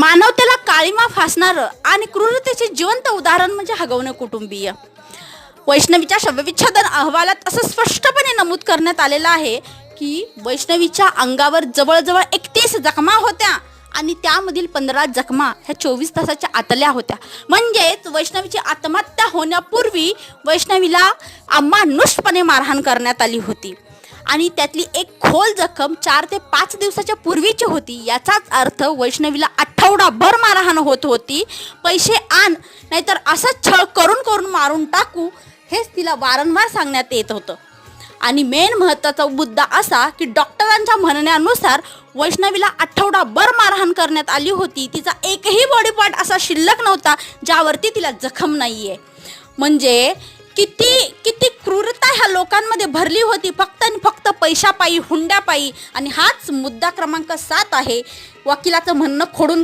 मानवतेला काळीमा फासणारं आणि क्रूरतेचे जिवंत उदाहरण म्हणजे हगवणे कुटुंबीय. वैष्णवीच्या शवविच्छेदन अहवालात असं स्पष्टपणे नमूद करण्यात आलेलं आहे की वैष्णवीच्या अंगावर जवळजवळ 31 जखमा होत्या आणि त्यामधील 15 जखमा ह्या 24 तासाच्या आतल्या होत्या. म्हणजेच वैष्णवीची आत्महत्या होण्यापूर्वी वैष्णवीला अमानुषपणे मारहाण करण्यात आली होती आणि त्यातली एक खोल जखम 4 ते 5 दिवसाच्या पूर्वीची होती. याचाच अर्थ वैष्णवीला आठवडाभर मारहाण होत होती. पैसे आण नाहीतर असंच छळ करून करून मारून टाकू हेच तिला वारंवार सांगण्यात येत होतं. आणि मेन महत्त्वाचा मुद्दा असा की डॉक्टरांच्या म्हणण्यानुसार वैष्णवीला आठवडाभर मारहाण करण्यात आली होती. तिचा एकही बॉडी पार्ट असा शिल्लक नव्हता ज्यावरती तिला जखम नाही आहे. म्हणजे किती किती क्रूरता ह्या लोकांमध्ये भरली होती फक्त आणि फक्त पैशापायी, हुंड्यापायी. आणि हाच मुद्दा क्रमांक 7 आहे. वकिलाचं म्हणणं खोडून